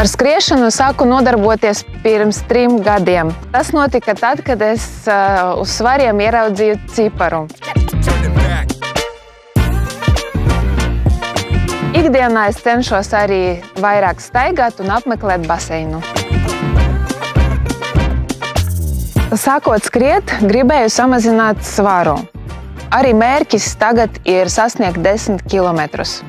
Ar skriešanu sāku nodarboties pirms 3 gadiem. Tas notika tad, kad es uz svariem ieraudzīju ciparu. Ikdienā es cenšos arī vairāk staigāt un apmeklēt baseinu. Sākot skriet, gribēju samazināt svaru. Arī mērķis tagad ir sasniegt 10 kilometrus.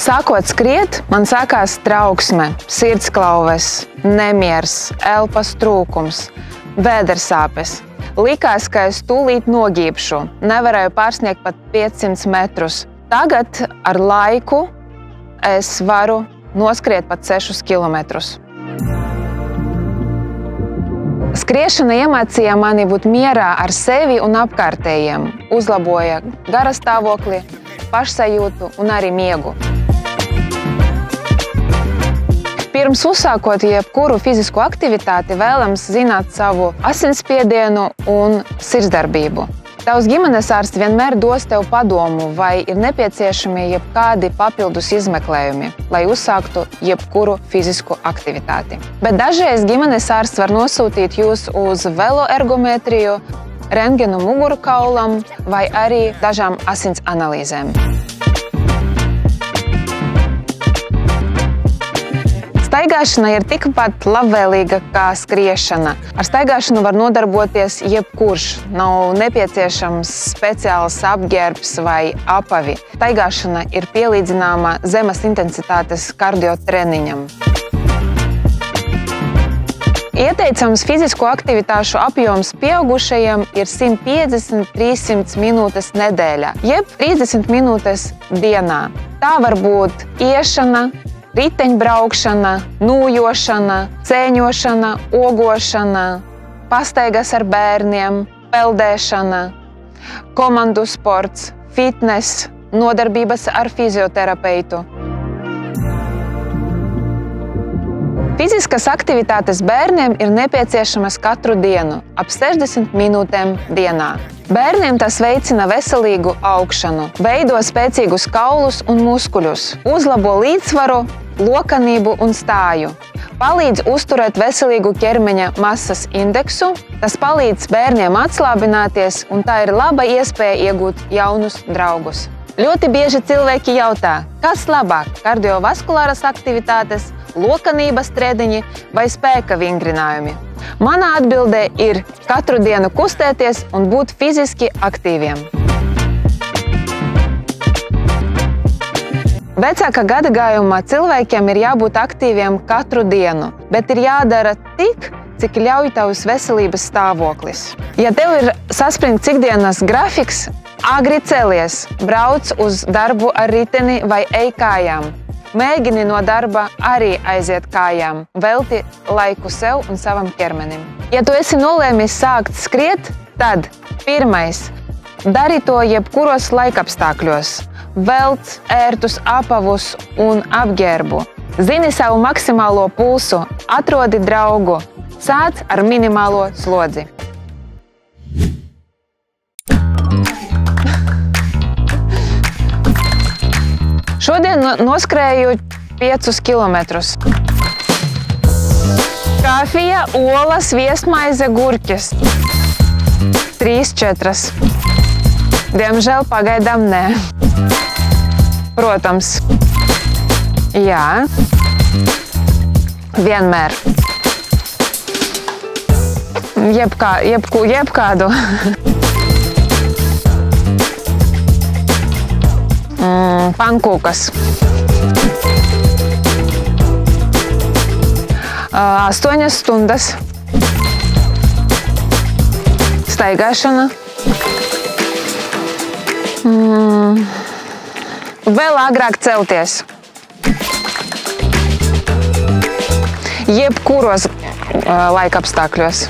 Sākot skriet, man sākās trauksme, sirdsklauves, nemiers, elpas trūkums, vēdersāpes. Likās, ka es tūlīt nogībšu, nevarēju pārsniegt pat 500 metrus. Tagad ar laiku es varu noskriet pat 6 kilometrus. Skriešana iemācīja mani būt mierā ar sevi un apkārtējiem, uzlaboja garastāvokli, pašsajūtu un arī miegu. Pirms uzsākot jebkuru fizisku aktivitāti, vēlams zināt savu asinsspiedienu un sirdsdarbību. Tavs ģimenes ārsts vienmēr dos tev padomu, vai ir nepieciešami jebkādi papildus izmeklējumi, lai uzsāktu jebkuru fizisku aktivitāti. Bet dažreiz ģimenes ārsts var nosūtīt jūs uz veloergometriju, rentgenu mugurkaulam vai arī dažām asins analīzēm. Staigāšana ir tikpat labvēlīga kā skriešana. Ar staigāšanu var nodarboties jebkurš. Nav nepieciešams speciāls apģērbs vai apavi. Staigāšana ir pielīdzināma zemes intensitātes kardiotreniņam. Ieteicams fizisko aktivitāšu apjoms pieaugušajiem ir 150–300 minūtes nedēļā, jeb 30 minūtes dienā. Tā var būt iešana, riteņbraukšana, nūjošana, cēņošana, ogošana, pastaigas ar bērniem, peldēšana, komandu sports, fitnes, nodarbības ar fizioterapeitu. Fiziskas aktivitātes bērniem ir nepieciešamas katru dienu, ap 60 minūtēm dienā. Bērniem tas veicina veselīgu augšanu, veido spēcīgus kaulus un muskuļus, uzlabo līdzsvaru, lokanību un stāju, palīdz uzturēt veselīgu ķermeņa masas indeksu, tas palīdz bērniem atslābināties, un tā ir laba iespēja iegūt jaunus draugus. Ļoti bieži cilvēki jautā, kas labāk – kardiovaskulāras aktivitātes, lokanības treniņi vai spēka vingrinājumi? Mana atbilde ir katru dienu kustēties un būt fiziski aktīviem. Vecāka gadagājuma cilvēkiem ir jābūt aktīviem katru dienu, bet ir jādara tik, cik ļauj tavs veselības stāvoklis. Ja tev ir saspringts ikdienas grafiks, agri celies, brauc uz darbu ar riteni vai ej kājām. Mēģini no darba arī aiziet kājām, velti laiku sev un savam ķermenim. Ja tu esi nolēmis sākt skriet, tad pirmais – dari to jebkuros laikapstākļos. Velc ērtus apavus un apģērbu. Zini savu maksimālo pulsu, atrodi draugu. Sāc ar minimālo slodzi. Šodien noskrēju 5 kilometrus. Kafija, olas, viesmaize, gurķis. 3–4. Diemžēl pagaidām nē. Protams. Jā. Vienmēr. Jebkādu. Pankūkas. 8 stundas. Staigāšana. Vēl agrāk celties. Jebkuros laikapstākļos.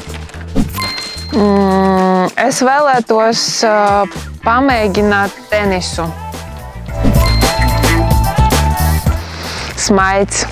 Es vēlētos pamēģināt tenisu. Smaids.